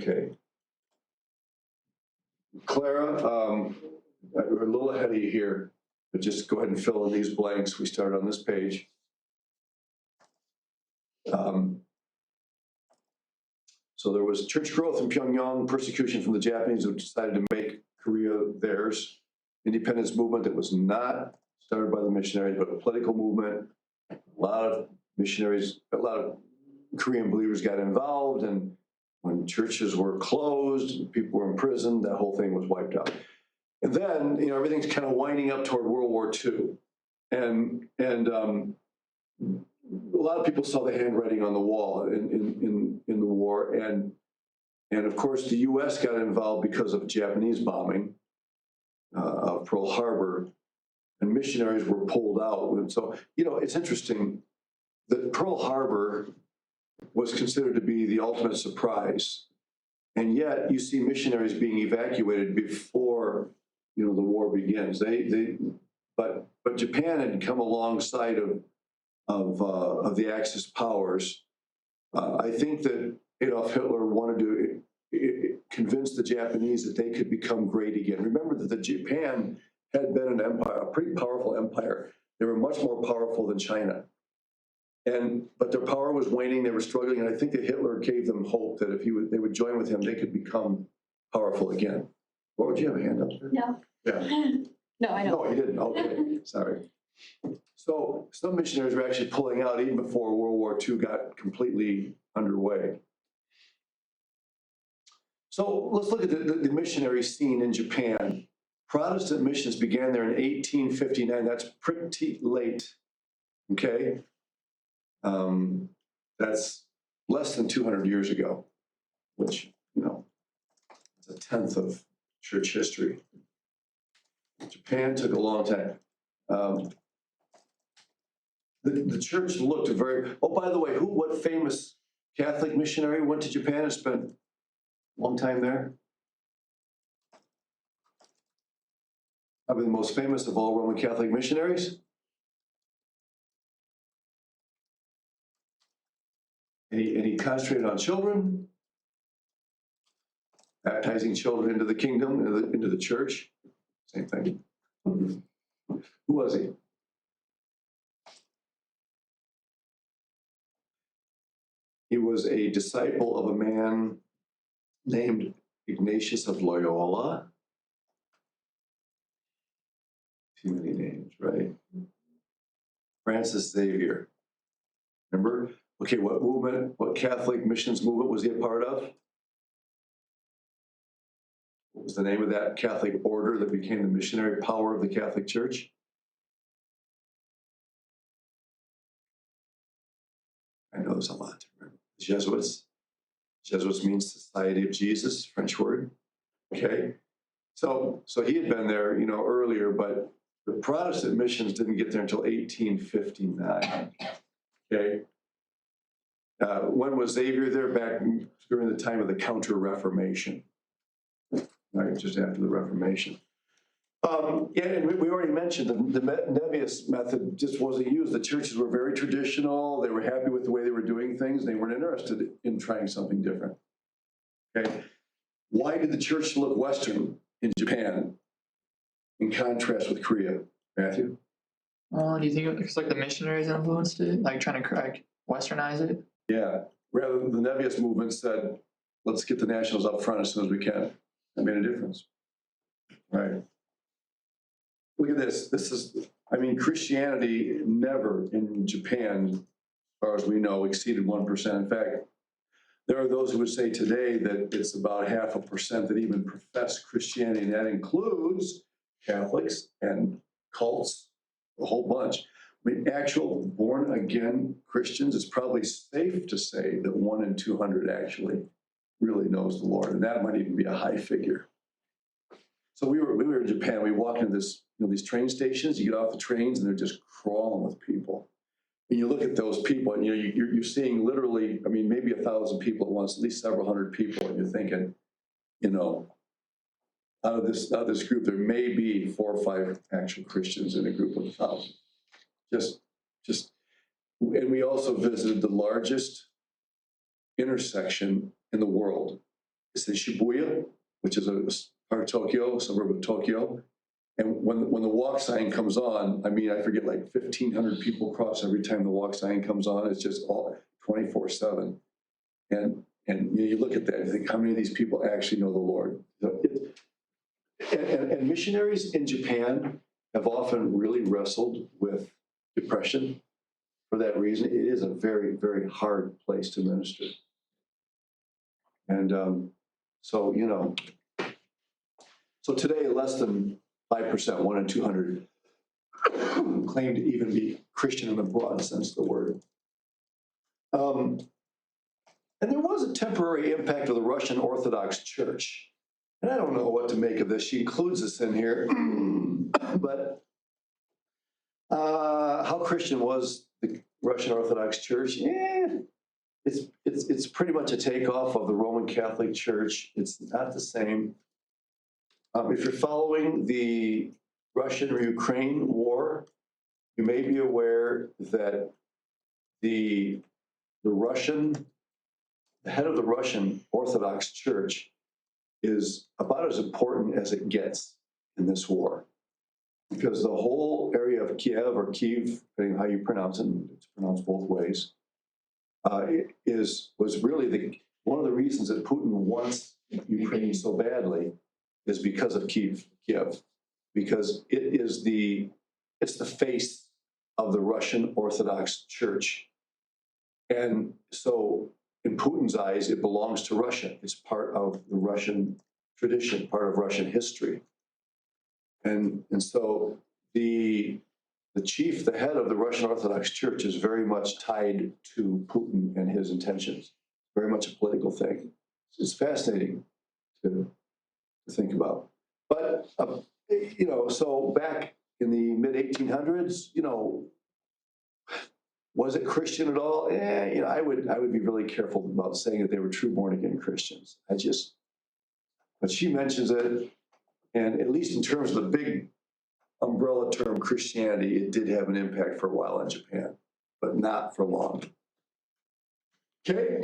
Okay. Clara, we're a little ahead of you here, but just go ahead and fill in these blanks. We started on this page. So there was church growth in Pyongyang, persecution from the Japanese who decided to make Korea theirs, independence movement that was not started by the missionaries, but a political movement. A lot of missionaries, a lot of Korean believers got involved, and when churches were closed, people were imprisoned, that whole thing was wiped out. And then, everything's kind of winding up toward World War II. And a lot of people saw the handwriting on the wall in the war. And of course, the U.S. got involved because of Japanese bombing of Pearl Harbor, and missionaries were pulled out. And so, it's interesting that Pearl Harbor was considered to be the ultimate surprise. And yet you see missionaries being evacuated before, the war begins. But Japan had come alongside of the Axis powers. I think that Adolf Hitler wanted to convince the Japanese that they could become great again. Remember that the Japan had been an empire, a pretty powerful empire. They were much more powerful than China. But their power was waning, they were struggling, and I think that Hitler gave them hope that if they would join with him, they could become powerful again. Laura, would you have a hand up there? No. Yeah. No, I don't. No, you didn't. Okay, sorry. So some missionaries were actually pulling out even before World War II got completely underway. So let's look at the missionary scene in Japan. Protestant missions began there in 1859. That's pretty late, okay? That's less than 200 years ago, which, is a tenth of church history. Japan took a long time. The church looked very, oh, by the way, what famous Catholic missionary went to Japan and spent a long time there? Probably the most famous of all Roman Catholic missionaries. And he concentrated on children, baptizing children into the kingdom, into the church. Same thing. Who was he? He was a disciple of a man named Ignatius of Loyola. Too many names, right? Francis Xavier. Remember? Okay, what Catholic missions movement was he a part of? What was the name of that Catholic order that became the missionary power of the Catholic Church? I know there's a lot to remember. The Jesuits. Jesuits means Society of Jesus, French word. Okay. So he had been there, earlier, but the Protestant missions didn't get there until 1859. Okay. When was Xavier there? Back during the time of the Counter-Reformation, right? Just after the Reformation. And we already mentioned the Nevius method just wasn't used. The churches were very traditional. They were happy with the way they were doing things. They weren't interested in trying something different. Okay. Why did the church look Western in Japan in contrast with Korea? Matthew? Do you think it's like the missionaries influenced it? Like trying to Westernize it? Yeah. Rather than the Nevius movement said, let's get the nationals up front as soon as we can. That made a difference. Right. Look at this. Christianity never in Japan, as far as we know, exceeded 1%. In fact, there are those who would say today that it's about 0.5% that even profess Christianity, and that includes Catholics and cults, a whole bunch. Actual born-again Christians, it's probably safe to say that 1 in 200 actually really knows the Lord, and that might even be a high figure. So we were in Japan. We walked into these train stations. You get off the trains, and they're just crawling with people. And you look at those people, and you're seeing literally, maybe 1,000 people at once, at least several hundred people, and you're thinking, out of this group, there may be 4 or 5 actual Christians in a group of 1,000. And we also visited the largest intersection in the world. it's in Shibuya, which is a part of Tokyo, a suburb of Tokyo. And when the walk sign comes on, I mean, I forget, like 1,500 people cross every time the walk sign comes on. It's just all 24/7. And you look at that and you think, how many of these people actually know the Lord? And missionaries in Japan have often really wrestled with depression for that reason. It is a very, very hard place to minister. And so, so today less than 5%, 1 in 200, claim to even be Christian in the broad sense of the word. And there was a temporary impact of the Russian Orthodox Church. And I don't know what to make of this. She includes this in here. But how Christian was the Russian Orthodox Church? It's pretty much a takeoff of the Roman Catholic Church. It's not the same. If you're following the Russian or Ukraine war, you may be aware that the head of the Russian Orthodox Church is about as important as it gets in this war, because the whole area of Kiev, or Kyiv, depending on how you pronounce it, it's pronounced both ways, was really one of the reasons that Putin wants Ukraine so badly is because of Kiev, because it's the face of the Russian Orthodox Church. And so in Putin's eyes, it belongs to Russia. It's part of the Russian tradition, part of Russian history. And so the head of the Russian Orthodox Church is very much tied to Putin and his intentions, very much a political thing. It's fascinating to think about. But, so back in the mid-1800s, was it Christian at all? I would be really careful about saying that they were true born-again Christians. But she mentions it, and at least in terms of the big umbrella term Christianity, it did have an impact for a while in Japan, but not for long. Okay,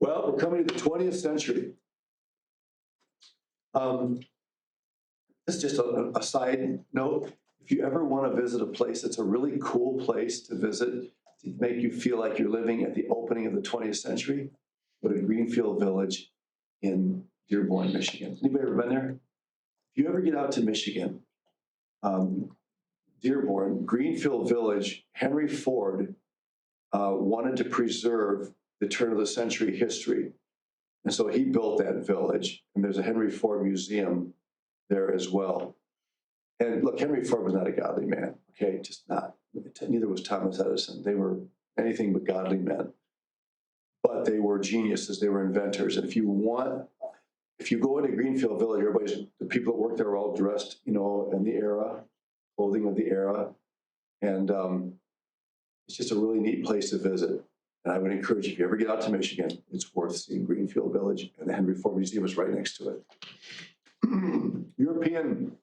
well, we're coming to the 20th century. This is just a side note. If you ever want to visit a place that's a really cool place to visit, to make you feel like you're living at the opening of the 20th century, go to Greenfield Village in Dearborn, Michigan. Anybody ever been there? If you ever get out to Michigan, Dearborn, Greenfield Village, Henry Ford wanted to preserve the turn of the century history. And so he built that village, and there's a Henry Ford Museum there as well. And look, Henry Ford was not a godly man, okay, just not. Neither was Thomas Edison. They were anything but godly men. But they were geniuses, they were inventors. And if you go into Greenfield Village, the people that work there are all dressed, in the era, clothing of the era. And it's just a really neat place to visit. And I would encourage you, if you ever get out to Michigan, it's worth seeing Greenfield Village, and the Henry Ford Museum is right next to it. European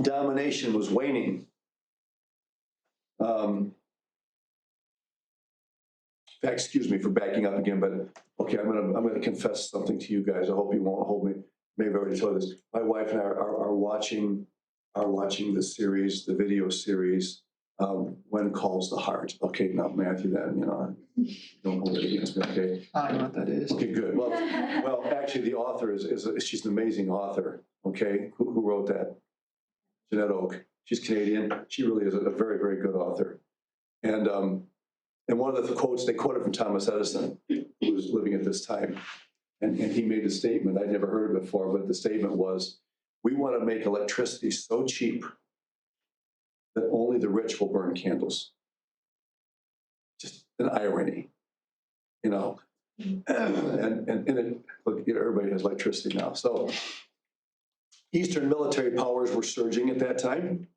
domination was waning. In fact, excuse me for backing up again, but okay, I'm gonna confess something to you guys. I hope you won't hold me. Maybe I already told this. My wife and I are watching the series, the video series, When Calls the Heart. Okay, now Matthew, then don't hold it against me. Okay. I don't know what that is. Okay, good. Well, actually, the author she's an amazing author. Okay, who wrote that? Jeanette Oak. She's Canadian. She really is a very, very good author. And one of the quotes, they quoted from Thomas Edison, who was living at this time. And he made a statement, I'd never heard it before, but the statement was, we want to make electricity so cheap that only the rich will burn candles. Just an irony, And look, everybody has electricity now. So Eastern military powers were surging at that time.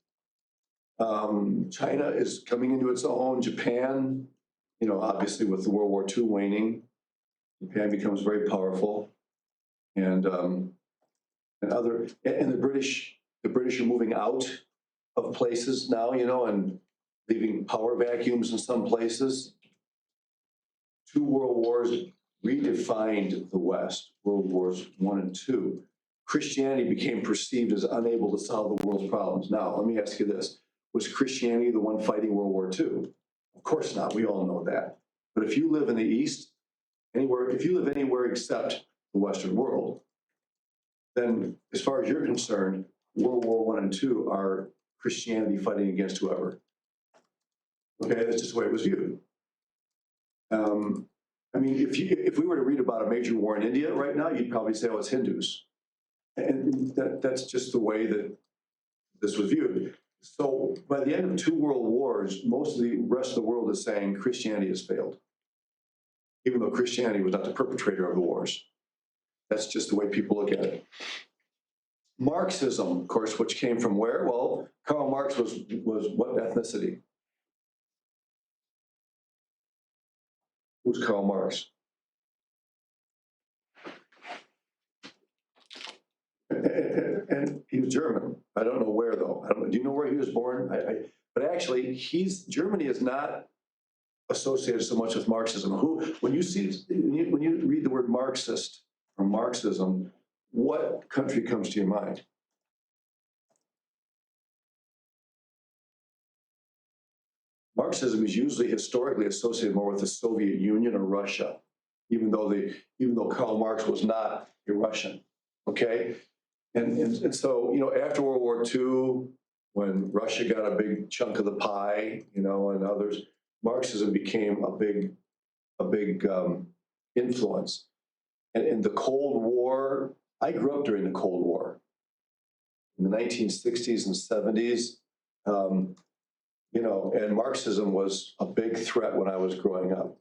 China is coming into its own. Japan, obviously with the World War II waning, Japan becomes very powerful, and the British are moving out of places now, and leaving power vacuums in some places. 2 world wars redefined the West, World Wars I and II, Christianity became perceived as unable to solve the world's problems. Now, let me ask you this. Was Christianity the one fighting World War II? Of course not. We all know that. But if you live in the East, if you live anywhere except the Western world, then as far as you're concerned, World War I and II are Christianity fighting against whoever. Okay, that's just the way it was viewed. I mean, if we were to read about a major war in India right now, you'd probably say, oh, it's Hindus. And that's just the way that this was viewed. So by the end of 2 world wars, most of the rest of the world is saying Christianity has failed, even though Christianity was not the perpetrator of the wars. That's just the way people look at it. Marxism, of course, which came from where? Well, Karl Marx was what ethnicity? Who's Karl Marx? And he was German. I don't know where though. I don't know. Do you know where he was born? But actually, Germany is not associated so much with Marxism. When you read the word Marxist or Marxism, what country comes to your mind? Marxism is usually historically associated more with the Soviet Union or Russia, even though Karl Marx was not a Russian. Okay, and so after World War II, when Russia got a big chunk of the pie, and others, Marxism became a big influence. And in the Cold War, I grew up during the Cold War in the 1960s and 70s. And Marxism was a big threat when I was growing up.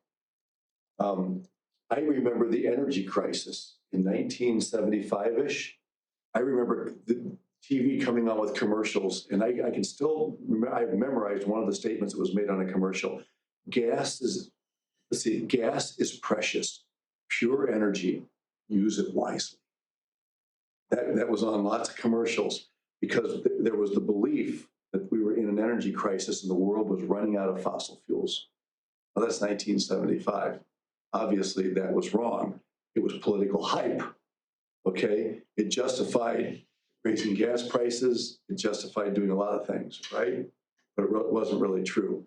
I remember the energy crisis in 1975-ish. I remember the TV coming on with commercials, and I can still remember, I've memorized one of the statements that was made on a commercial. Gas is precious, pure energy, use it wisely. That was on lots of commercials because there was the belief that we were in an energy crisis and the world was running out of fossil fuels. Well, that's 1975. Obviously, that was wrong. It was political hype, okay? It justified raising gas prices. It justified doing a lot of things, right? But it wasn't really true.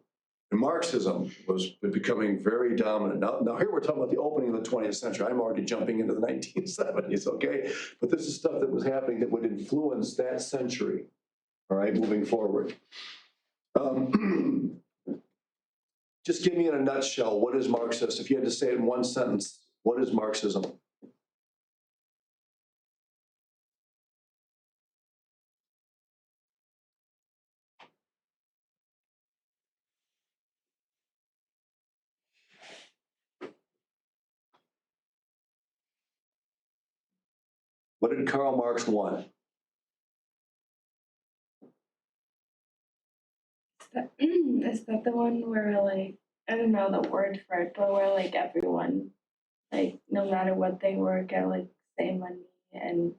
And Marxism was becoming very dominant. Now here we're talking about the opening of the 20th century. I'm already jumping into the 1970s, okay? But this is stuff that was happening that would influence that century, all right, moving forward. Just give me in a nutshell, what is Marxist? If you had to say it in one sentence, what is Marxism? What did Karl Marx want? Is that the one where I don't know the word for it, but where everyone, no matter what they work at, same money and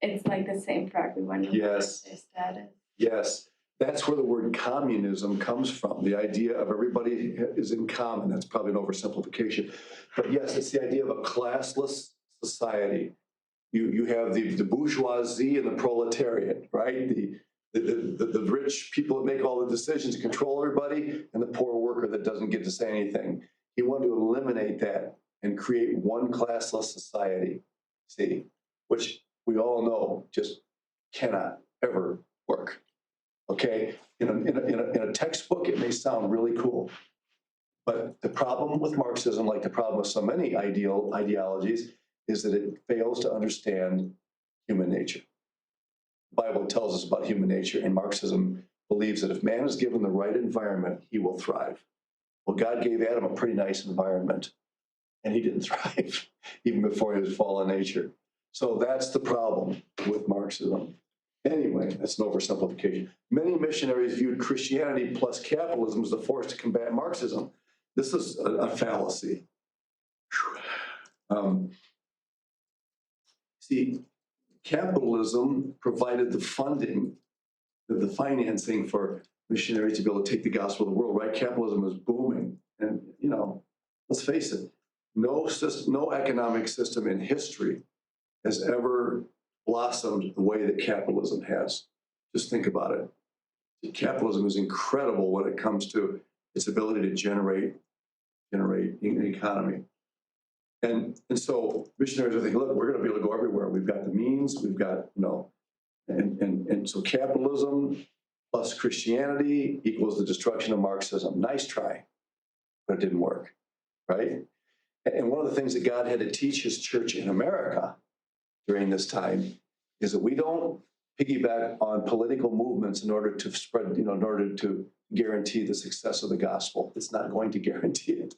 it's the same for everyone. Yes. Their status. Yes. That's where the word communism comes from. The idea of everybody is in common. That's probably an oversimplification. But yes, it's the idea of a classless society. You have the bourgeoisie and the proletariat, right? The rich people that make all the decisions to control everybody, and the poor worker that doesn't get to say anything. He wanted to eliminate that and create one classless society, see, which we all know just cannot ever work. Okay, in a textbook, it may sound really cool, but the problem with Marxism, like the problem with so many ideologies, is that it fails to understand human nature. The Bible tells us about human nature, and Marxism believes that if man is given the right environment, he will thrive. Well, God gave Adam a pretty nice environment, and he didn't thrive even before his fallen nature. So that's the problem with Marxism. Anyway, that's an oversimplification. Many missionaries viewed Christianity plus capitalism as the force to combat Marxism. This is a fallacy. See, capitalism provided the funding, the financing for missionaries to be able to take the gospel to the world, right? Capitalism was booming. And, let's face it, no economic system in history has ever blossomed the way that capitalism has. Just think about it. Capitalism is incredible when it comes to its ability to generate an economy. And so missionaries are thinking, look, we're going to be able to go everywhere. We've got the means, we've got, and so capitalism plus Christianity equals the destruction of Marxism. Nice try, but it didn't work, right? And one of the things that God had to teach his church in America during this time is that we don't piggyback on political movements in order to spread, in order to guarantee the success of the gospel. It's not going to guarantee it,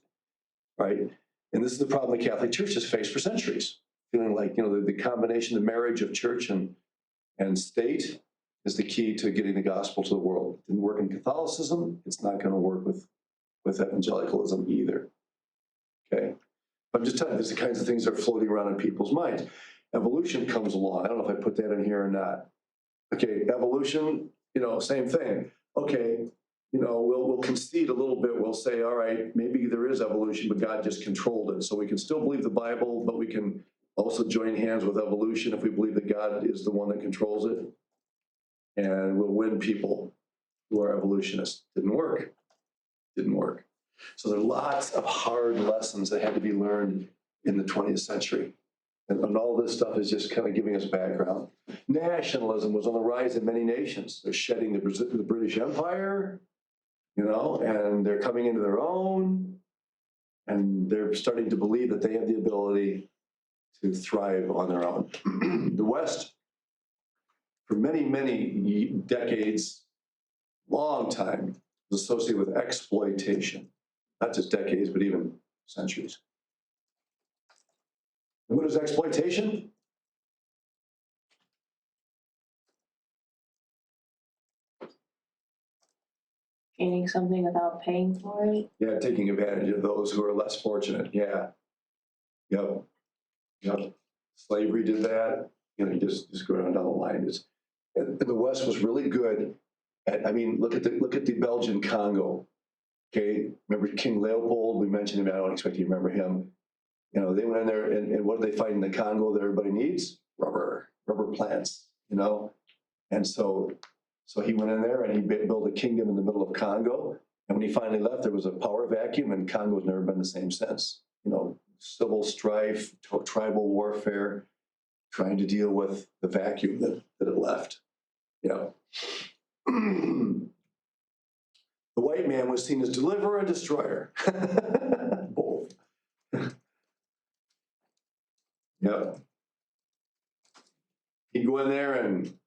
right? And this is the problem the Catholic Church has faced for centuries, feeling like, the combination, the marriage of church and state is the key to getting the gospel to the world. It didn't work in Catholicism. It's not going to work with evangelicalism either, okay? But I'm just telling you, these are the kinds of things that are floating around in people's minds. Evolution comes along. I don't know if I put that in here or not. Okay, evolution, same thing. Okay, we'll concede a little bit. We'll say, all right, maybe there is evolution, but God just controlled it. So we can still believe the Bible, but we can also join hands with evolution if we believe that God is the one that controls it. And we'll win people who are evolutionists. Didn't work. So there are lots of hard lessons that had to be learned in the 20th century. And all this stuff is just kind of giving us background. Nationalism was on the rise in many nations. They're shedding the British Empire, and they're coming into their own, and they're starting to believe that they have the ability to thrive on their own. The West, for many, many decades, long time, was associated with exploitation. Not just decades, but even centuries. And what is exploitation? Gaining something without paying for it. Yeah, taking advantage of those who are less fortunate. Yeah. Yep. Slavery did that. Just go down the line. And the West was really good at, look at the Belgian Congo. Okay, remember King Leopold? We mentioned him. I don't expect you to remember him. They went in there, and what did they find in the Congo that everybody needs? Rubber plants, And so he went in there and he built a kingdom in the middle of Congo. And when he finally left, there was a power vacuum, and Congo's never been the same since. Civil strife, tribal warfare, trying to deal with the vacuum that it left. The white man was seen as deliverer and destroyer. Both. Yep. He'd go in there and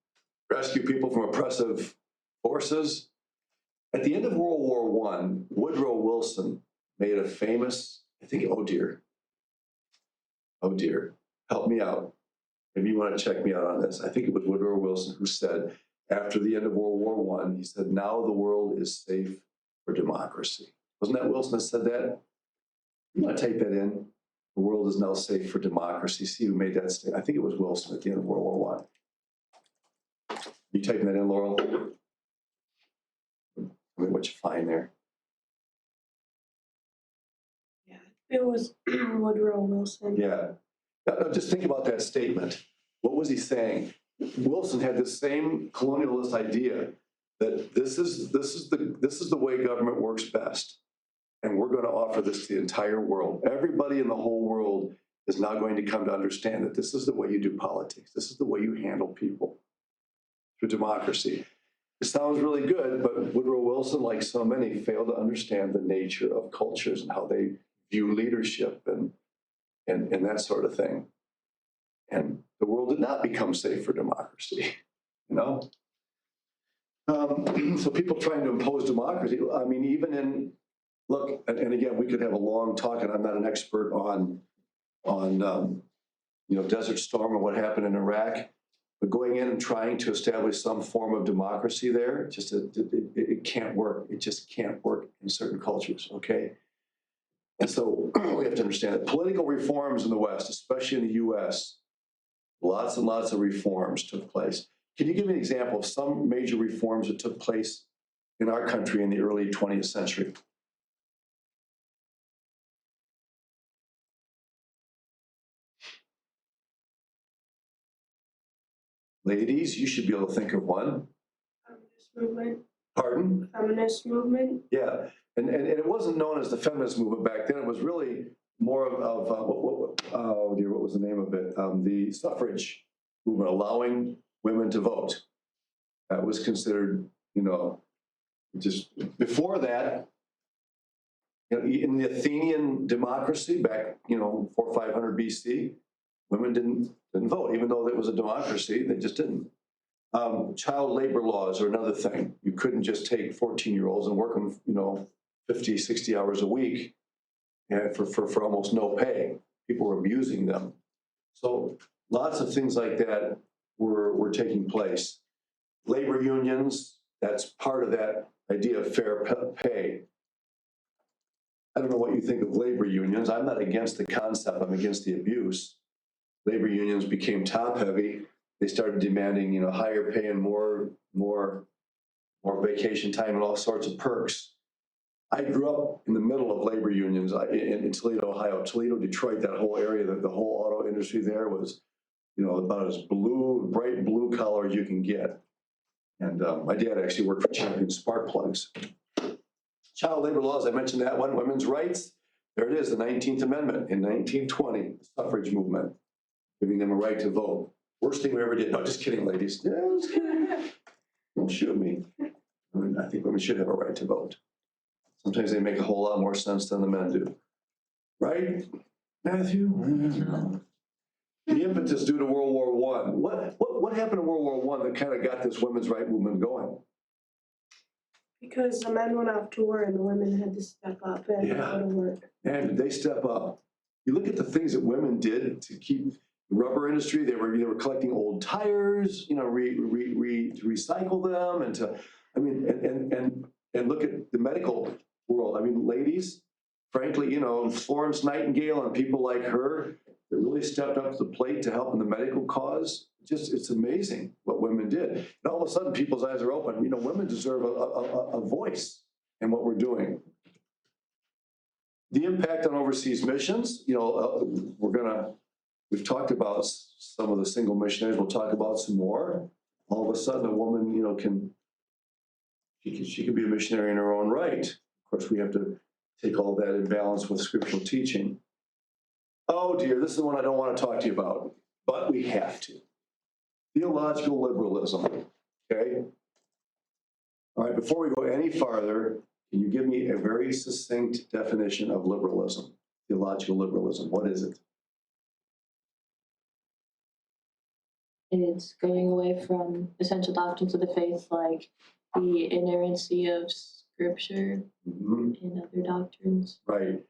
rescue people from oppressive forces. At the end of World War I, Woodrow Wilson made a famous, oh dear, help me out. Maybe you want to check me out on this. I think it was Woodrow Wilson who said, after the end of World War I, he said, now the world is safe for democracy. Wasn't that Wilson that said that? You want to type that in? The world is now safe for democracy. See who made that statement. I think it was Wilson at the end of World War I. You typing that in, Laurel? Tell me what you find there. Yeah, it was Woodrow Wilson. Yeah. Now, just think about that statement. What was he saying? Wilson had the same colonialist idea that this is the way government works best, and we're going to offer this to the entire world. Everybody in the whole world is now going to come to understand that this is the way you do politics. This is the way you handle people through democracy. It sounds really good, but Woodrow Wilson, like so many, failed to understand the nature of cultures and how they view leadership and that sort of thing. And the world did not become safe for democracy, So people trying to impose democracy, even in, look, and again, we could have a long talk, and I'm not an expert on Desert Storm and what happened in Iraq, but going in and trying to establish some form of democracy there, it can't work. It just can't work in certain cultures, okay? And so we have to understand that political reforms in the West, especially in the US, lots and lots of reforms took place. Can you give me an example of some major reforms that took place in our country in the early 20th century? Ladies, you should be able to think of one. Feminist movement. Pardon? Feminist movement. Yeah, and it wasn't known as the feminist movement back then. It was really more of oh dear, what was the name of it? The suffrage movement, allowing women to vote. That was considered, just before that, in the Athenian democracy back, 400 or 500 BC, women didn't vote, even though it was a democracy, they just didn't. Child labor laws are another thing. You couldn't just take 14-year-olds and work them, 50, 60 hours a week and for almost no pay. People were abusing them. So lots of things like that were taking place. Labor unions, that's part of that idea of fair pay. I don't know what you think of labor unions. I'm not against the concept, I'm against the abuse. Labor unions became top heavy. They started demanding, higher pay and more vacation time and all sorts of perks. I grew up in the middle of labor unions in Toledo, Ohio. Toledo, Detroit, that whole area, the whole auto industry there was, about as bright blue collar as you can get. And my dad actually worked for Champion Spark Plugs. Child labor laws, I mentioned that one. Women's rights, there it is, the 19th Amendment in 1920, the suffrage movement, giving them a right to vote. Worst thing we ever did. No, just kidding, ladies. Yeah, just kidding. Don't shoot me. I think women should have a right to vote. Sometimes they make a whole lot more sense than the men do. Right, Matthew? No. The impetus due to World War I. What happened in World War I that kind of got this women's right movement going? Because the men went off to war and the women had to step up and go to work. And did they step up? You look at the things that women did to keep the rubber industry. They were collecting old tires, to recycle them, and look at the medical world. I mean, ladies, frankly, Florence Nightingale and people like her that really stepped up to the plate to help in the medical cause. It's amazing what women did. And all of a sudden, people's eyes are open. Women deserve a voice in what we're doing. The impact on overseas missions, we've talked about some of the single missionaries. We'll talk about some more. All of a sudden, a woman, she can be a missionary in her own right. Of course, we have to take all that in balance with scriptural teaching. Oh dear, this is the one I don't want to talk to you about, but we have to. Theological liberalism, okay? All right, before we go any farther, can you give me a very succinct definition of liberalism, theological liberalism? What is it? It's going away from essential doctrines of the faith, like the inerrancy of Scripture and other doctrines. Right.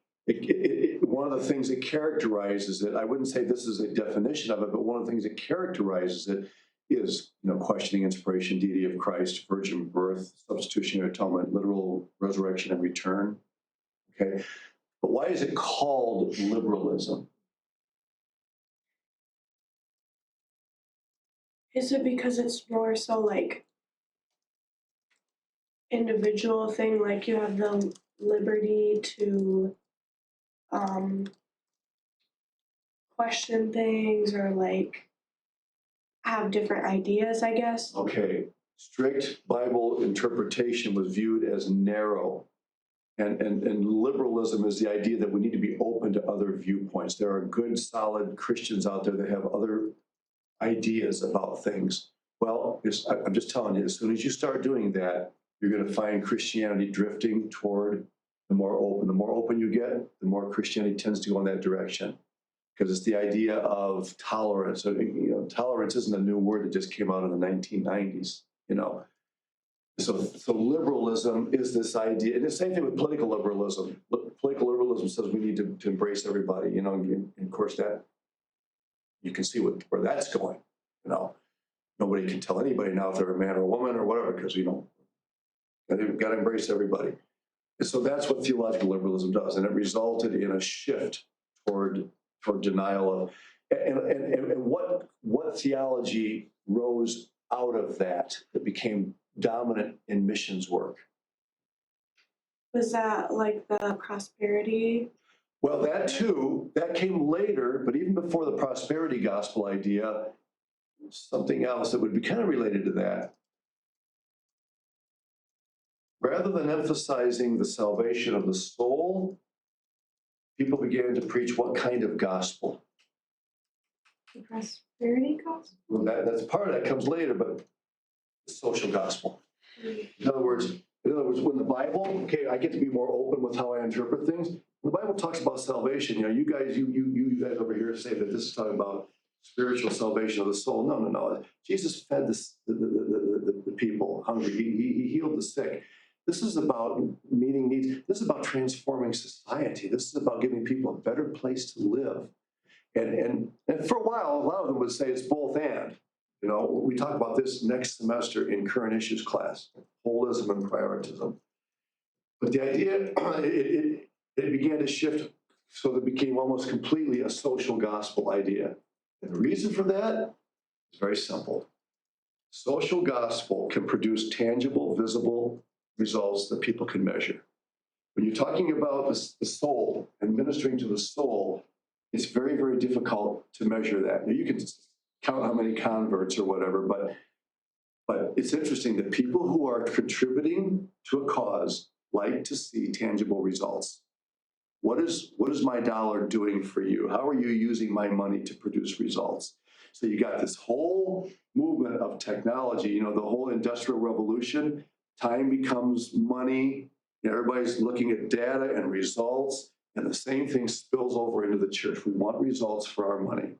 One of the things that characterizes it, I wouldn't say this is a definition of it, but one of the things that characterizes it is, questioning inspiration, deity of Christ, virgin birth, substitutionary atonement, literal resurrection and return. Okay. But why is it called liberalism? Is it because it's more so like individual thing, like you have the liberty to question things or like have different ideas, I guess? Okay. Strict Bible interpretation was viewed as narrow. And liberalism is the idea that we need to be open to other viewpoints. There are good, solid Christians out there that have other ideas about things. Well, I'm just telling you, as soon as you start doing that, you're going to find Christianity drifting toward the more open. The more open you get, the more Christianity tends to go in that direction. Because it's the idea of tolerance. So, tolerance isn't a new word that just came out in the 1990s, So liberalism is this idea, and the same thing with political liberalism. Political liberalism says we need to embrace everybody, and of course that, you can see where that's going, Nobody can tell anybody now if they're a man or a woman or whatever, because, they've got to embrace everybody. And so that's what theological liberalism does, and it resulted in a shift toward denial of, and what theology rose out of that became dominant in missions work. Was that like the prosperity? Well, that too, that came later, but even before the prosperity gospel idea, something else that would be kind of related to that. Rather than emphasizing the salvation of the soul, people began to preach what kind of gospel? The prosperity gospel. Well, that's part of that comes later, but the social gospel. In other words, when the Bible, okay, I get to be more open with how I interpret things. When the Bible talks about salvation, you guys over here say that this is talking about spiritual salvation of the soul. No. Jesus fed the people hungry. He healed the sick. This is about meeting needs. This is about transforming society. This is about giving people a better place to live. And for a while, a lot of them would say it's both and. We talk about this next semester in current issues class, holism and prioritism. But the idea, it began to shift so that it became almost completely a social gospel idea. And the reason for that is very simple. Social gospel can produce tangible, visible results that people can measure. When you're talking about the soul and ministering to the soul, it's very, very difficult to measure that. Now, you can count how many converts or whatever, but it's interesting that people who are contributing to a cause like to see tangible results. What is my dollar doing for you? How are you using my money to produce results? So you got this whole movement of technology, the whole industrial revolution. Time becomes money. Everybody's looking at data and results, and the same thing spills over into the church. We want results for our money.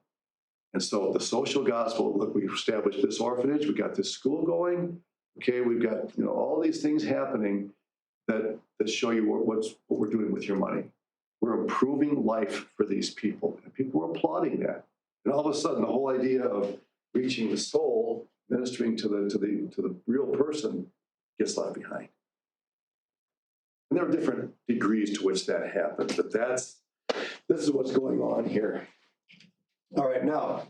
And so the social gospel, look, we've established this orphanage, we got this school going, okay, we've got all these things happening that show you what we're doing with your money. We're improving life for these people, and people are applauding that. And all of a sudden, the whole idea of reaching the soul, ministering to the real person, gets left behind. And there are different degrees to which that happens, but this is what's going on here. All right, now,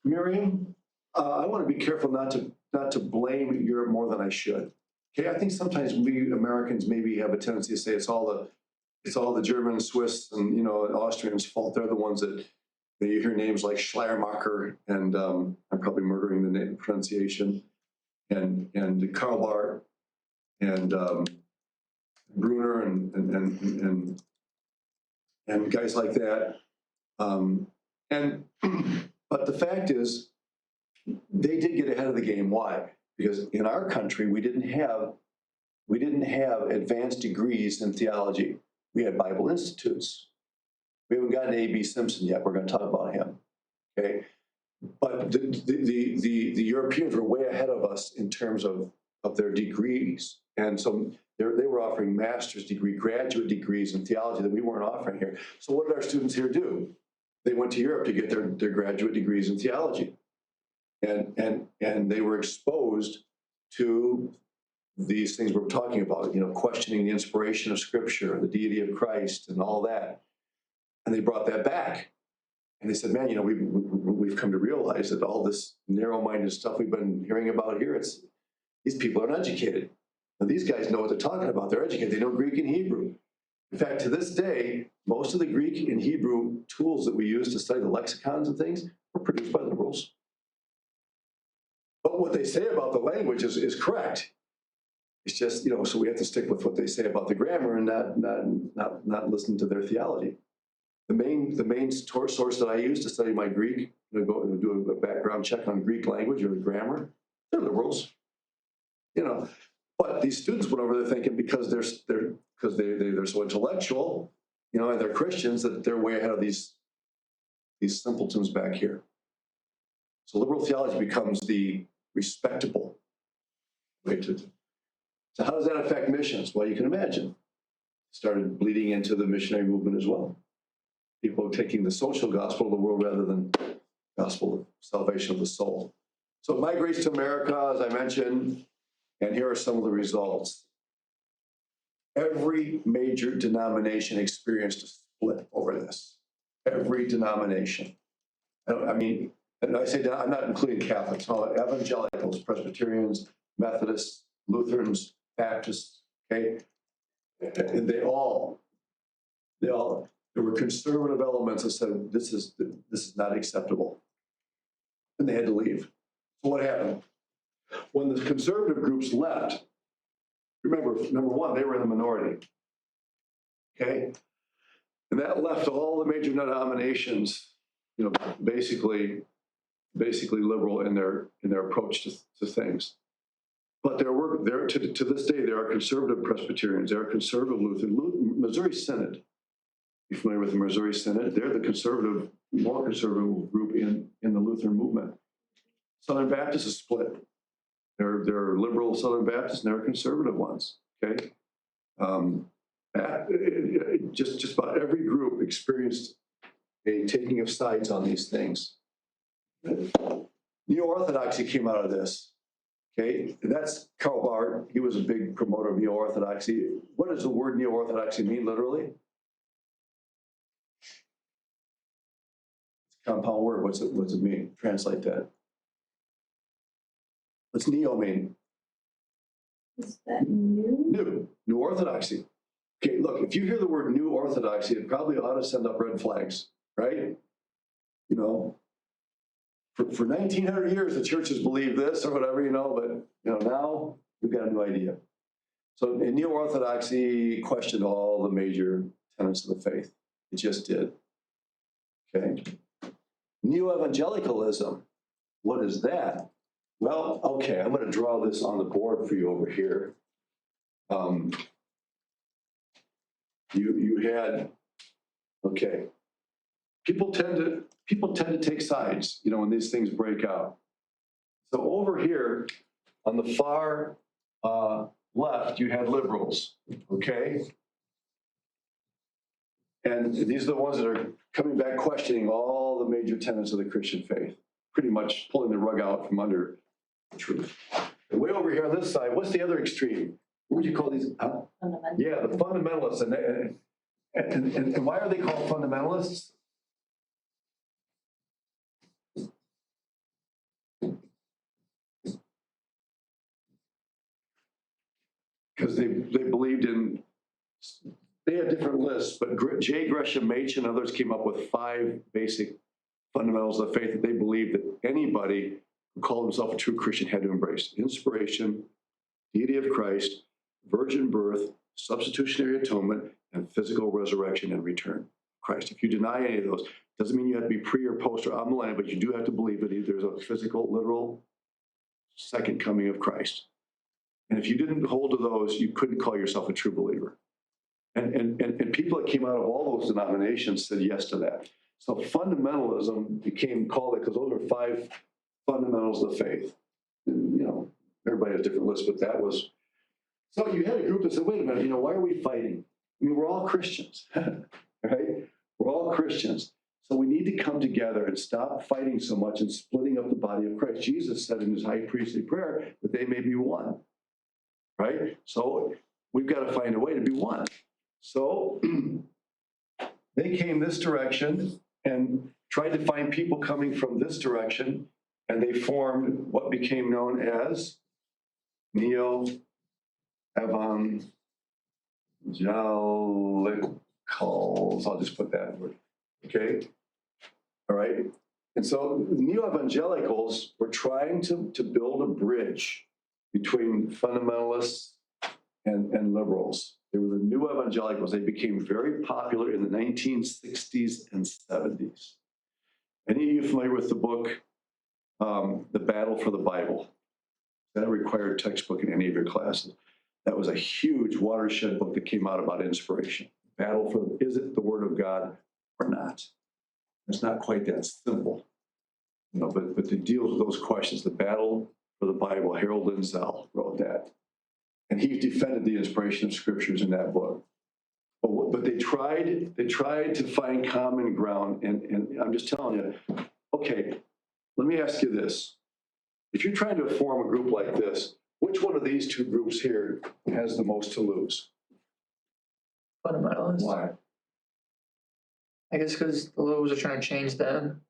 Miriam, I want to be careful not to blame Europe more than I should. Okay, I think sometimes we Americans maybe have a tendency to say it's all the Germans, Swiss, and Austrians' fault. They're the ones that you hear names like Schleiermacher, and I'm probably murdering the name pronunciation, and Karl Barth, and Brunner, and guys like that. But the fact is, they did get ahead of the game. Why? Because in our country, we didn't have advanced degrees in theology. We had Bible institutes. We haven't gotten A.B. Simpson yet. We're going to talk about him. Okay, but the Europeans were way ahead of us in terms of their degrees, and so they were offering master's degree, graduate degrees in theology that we weren't offering here. So what did our students here do? They went to Europe to get their graduate degrees in theology, and they were exposed to these things we're talking about, questioning the inspiration of Scripture, the deity of Christ, and all that. And they brought that back, and they said, "Man, we've come to realize that all this narrow-minded stuff we've been hearing about here, these people are uneducated. Now, these guys know what they're talking about. They're educated. They know Greek and Hebrew. In fact, to this day, most of the Greek and Hebrew tools that we use to study the lexicons and things were produced by liberals. But what they say about the language is correct. It's just, so we have to stick with what they say about the grammar and not listen to their theology. The main source that I use to study my Greek, go and do a background check on Greek language or the grammar, they're liberals. But these students went over there thinking because they're so intellectual, and they're Christians, that they're way ahead of these simpletons back here. So liberal theology becomes the respectable way to. So how does that affect missions? Well, you can imagine. It started bleeding into the missionary movement as well. People taking the social gospel of the world rather than gospel of salvation of the soul. So it migrates to America, as I mentioned, and here are some of the results. Every major denomination experienced a split over this. Every denomination. And I say I'm not including Catholics, evangelicals, Presbyterians, Methodists, Lutherans, Baptists, okay? And there were conservative elements that said this is not acceptable. and they had to leave. So what happened? When the conservative groups left, remember, number one, they were in the minority. Okay? And that left all the major denominations, you know, basically liberal in their approach to things. But there to this day, there are conservative Presbyterians, there are conservative Lutheran, Missouri Synod. You familiar with the Missouri Synod? They're the conservative, more conservative group in the Lutheran movement. Southern Baptists is split. There are liberal Southern Baptists and there are conservative ones. Okay, just about every group experienced a taking of sides on these things. Neo-Orthodoxy came out of this. Okay, and that's Karl Barth. He was a big promoter of Neo-Orthodoxy. What does the word Neo-Orthodoxy mean literally? It's a compound word. What's it mean? Translate that. What's neo mean? Is that new? New Orthodoxy. Okay, look, if you hear the word New Orthodoxy, it probably ought to send up red flags, right? You know, for 1900 years, the church has believed this or whatever, but now we've got a new idea. So in New Orthodoxy questioned all the major tenets of the faith. It just did. Okay. Neo-evangelicalism, what is that? Well, okay, I'm going to draw this on the board for you over here. You had, okay, people tend to take sides, when these things break out. So over here on the far left, you had liberals, okay? And these are the ones that are coming back questioning all the major tenets of the Christian faith, pretty much pulling the rug out from under the truth. And way over here on this side, what's the other extreme? What would you call these? Yeah, the fundamentalists. And why are they called fundamentalists? Because they believed in, they had different lists, but J. Gresham Machen and others came up with 5 basic fundamentals of the faith that they believed that anybody who called himself a true Christian had to embrace: inspiration, deity of Christ, virgin birth, substitutionary atonement, and physical resurrection and return of Christ. If you deny any of those, doesn't mean you have to be pre or post or amillennial, but you do have to believe that there's a physical, literal second coming of Christ. And if you didn't hold to those, you couldn't call yourself a true believer. And people that came out of all those denominations said yes to that. So fundamentalism became called it because those are 5 fundamentals of the faith. And, everybody has different lists, but that was. So you had a group that said, wait a minute, why are we fighting? I mean, we're all Christians, right? We're all Christians. So we need to come together and stop fighting so much and splitting up the body of Christ. Jesus said in his high priestly prayer that they may be one, right? So we've got to find a way to be one. So they came this direction and tried to find people coming from this direction, and they formed what became known as Neo-evangelicals. I'll just put that word, okay? All right? And so neo-evangelicals were trying to build a bridge between fundamentalists and liberals. They were the new evangelicals. They became very popular in the 1960s and 70s. Any of you familiar with the book, The Battle for the Bible? That required textbook in any of your classes. That was a huge watershed book that came out about inspiration. Battle for, is it the Word of God or not? It's not quite that simple. But it deals with those questions. The Battle for the Bible. Harold Lindsell wrote that. And he defended the inspiration of scriptures in that book. But they tried to find common ground. And I'm just telling you, okay, let me ask you this. If you're trying to form a group like this, which one of these 2 groups here has the most to lose? Fundamentalists. Why? I guess because the liberals are trying to change them.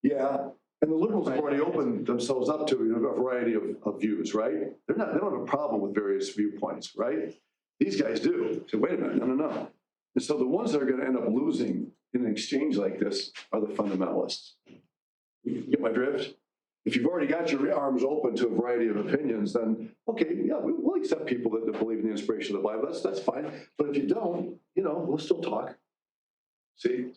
Yeah, and the liberals have already opened themselves up to a variety of views, right? They don't have a problem with various viewpoints, right? These guys do. So wait a minute, no. And so the ones that are going to end up losing in an exchange like this are the fundamentalists. You get my drift? If you've already got your arms open to a variety of opinions, then, okay, yeah, we'll accept people that believe in the inspiration of the Bible. That's fine. But if you don't, we'll still talk. See?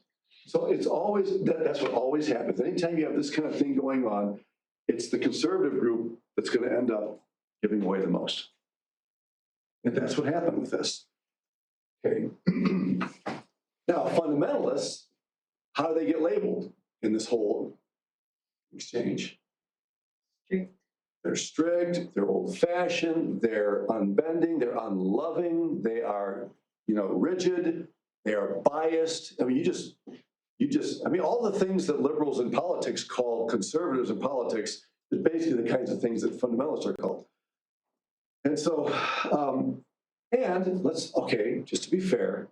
So it's always, that's what always happens. Anytime you have this kind of thing going on, it's the conservative group that's going to end up giving away the most. And that's what happened with this. Okay. Now, fundamentalists, how do they get labeled in this whole exchange? Strict. They're strict, they're old-fashioned, they're unbending, they're unloving, they are, rigid, they are biased. I mean, all the things that liberals in politics call conservatives in politics is basically the kinds of things that fundamentalists are called. And so, just to be fair,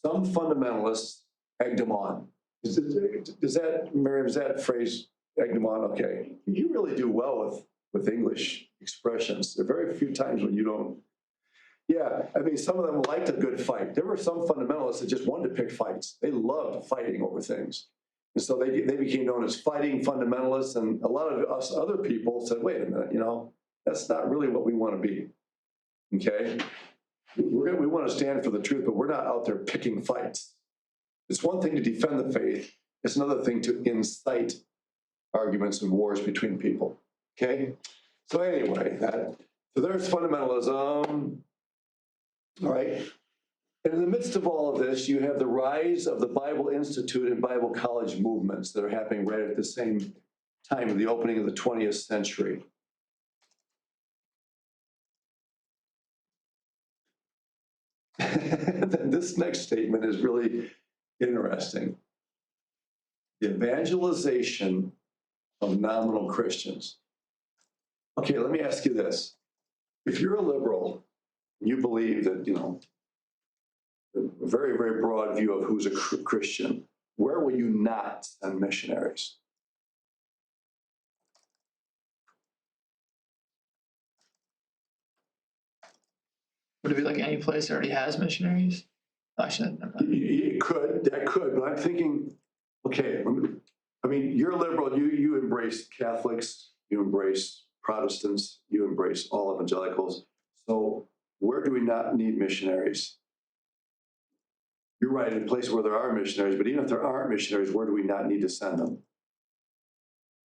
some fundamentalists egged them on. Does that phrase egged them on? Okay. You really do well with English expressions. There are very few times when you don't. Yeah, I mean, some of them liked a good fight. There were some fundamentalists that just wanted to pick fights. They loved fighting over things. And so they became known as fighting fundamentalists. And a lot of us other people said, wait a minute, that's not really what we want to be. Okay? We want to stand for the truth, but we're not out there picking fights. It's one thing to defend the faith. It's another thing to incite arguments and wars between people. Okay? So anyway, so there's fundamentalism. All right. And in the midst of all of this, you have the rise of the Bible Institute and Bible college movements that are happening right at the same time of the opening of the 20th century. This next statement is really interesting. The evangelization of nominal Christians. Okay, let me ask you this. If you're a liberal, you believe that, a very, very broad view of who's a Christian, where will you not send missionaries? Would it be like any place that already has missionaries? Actually, That could, but I'm thinking, okay, I mean, you're liberal, you embrace Catholics, you embrace Protestants, you embrace all evangelicals. So where do we not need missionaries? You're right, in places where there are missionaries, but even if there aren't missionaries, where do we not need to send them?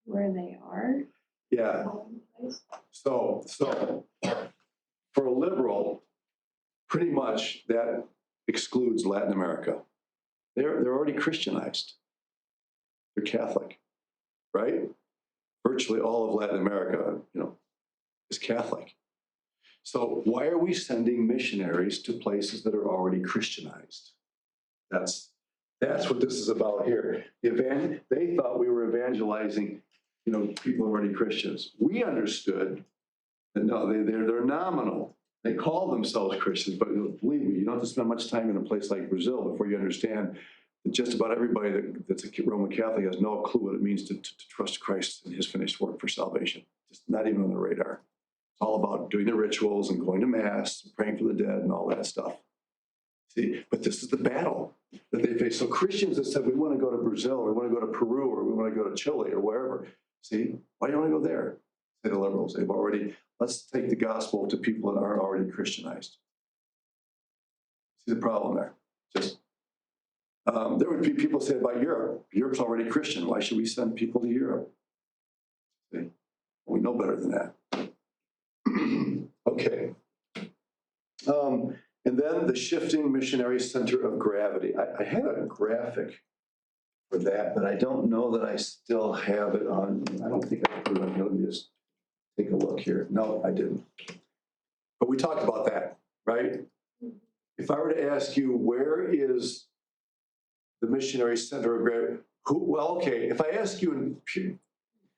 Where they are. Yeah. So for a liberal, pretty much that excludes Latin America. They're already Christianized. They're Catholic, right? Virtually all of Latin America, is Catholic. So why are we sending missionaries to places that are already Christianized? That's what this is about here. They thought we were evangelizing, people already Christians. We understood that no, they're nominal. They call themselves Christians, but believe me, you don't have to spend much time in a place like Brazil before you understand that just about everybody that's a Roman Catholic has no clue what it means to trust Christ and his finished work for salvation. Just not even on the radar. It's all about doing the rituals and going to Mass, praying for the dead and all that stuff. See, but this is the battle that they face. So Christians that said, we want to go to Brazil, or we want to go to Peru, or we want to go to Chile, or wherever. See, why do you want to go there? Say the liberals, let's take the gospel to people that aren't already Christianized. See the problem there? There would be people say about Europe. Europe's already Christian. Why should we send people to Europe? See, we know better than that. Okay. And then the shifting missionary center of gravity. I had a graphic for that, but I don't know that I still have it on. I don't think I put it on here. Let me just take a look here. No, I didn't. But we talked about that, right? If I were to ask you, where is the missionary center of gravity? If I ask you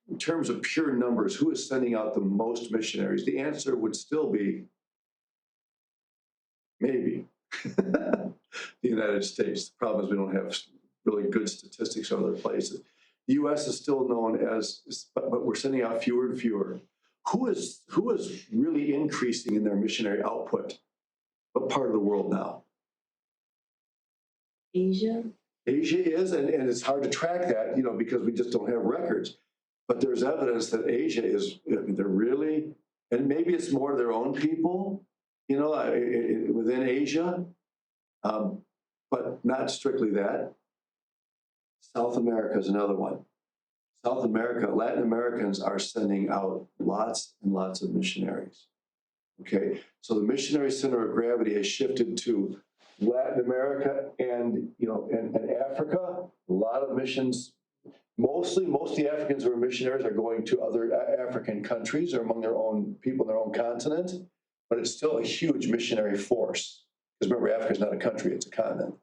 in terms of pure numbers, who is sending out the most missionaries? The answer would still be maybe the United States. The problem is we don't have really good statistics on other places. The U.S. is still known as, but we're sending out fewer and fewer. Who is really increasing in their missionary output? What part of the world now? Asia? Asia is, and it's hard to track that, because we just don't have records. But there's evidence that Asia is, they're really, and maybe it's more their own people, within Asia, but not strictly that. South America is another one. South America, Latin Americans are sending out lots and lots of missionaries. Okay, so the missionary center of gravity has shifted to Latin America and Africa. A lot of missions. Most of the Africans who are missionaries are going to other African countries or among their own people in their own continent, but it's still a huge missionary force. Because remember, Africa is not a country, it's a continent.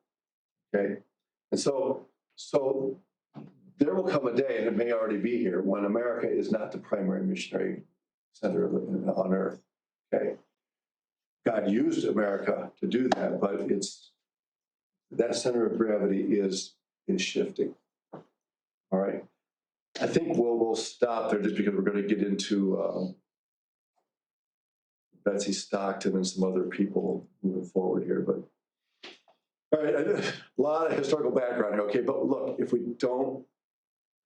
Okay, and so there will come a day, and it may already be here, when America is not the primary missionary center on earth. Okay, God used America to do that, but that center of gravity is shifting. All right, I think we'll stop there just because we're going to get into Betsy Stockton and some other people moving forward here. But all right, a lot of historical background here. Okay, but look, if we don't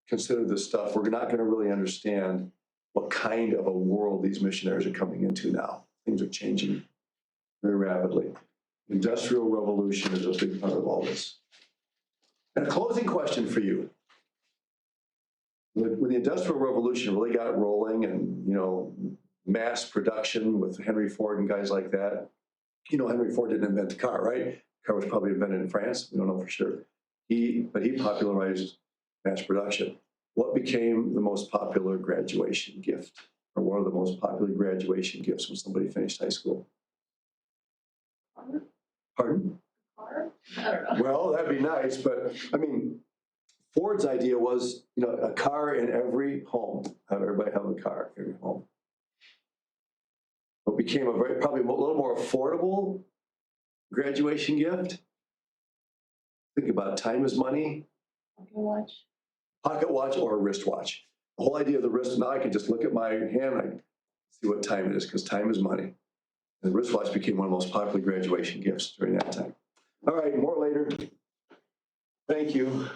consider this stuff, we're not going to really understand what kind of a world these missionaries are coming into now. Things are changing very rapidly. Industrial revolution is a big part of all this. And a closing question for you. When the Industrial Revolution really got rolling and, mass production with Henry Ford and guys like that, Henry Ford didn't invent the car, right? The car was probably invented in France. We don't know for sure. But he popularized mass production. What became the most popular graduation gift, or one of the most popular graduation gifts when somebody finished high school? Pardon? I don't know. Well, that'd be nice, but Ford's idea was, a car in every home. Have everybody have a car in every home. What became probably a little more affordable graduation gift. Think about it. Time is money. Pocket watch or a wristwatch. The whole idea of the wrist, now I can just look at my hand, I see what time it is, because time is money. And the wristwatch became one of the most popular graduation gifts during that time. All right, more later. Thank you.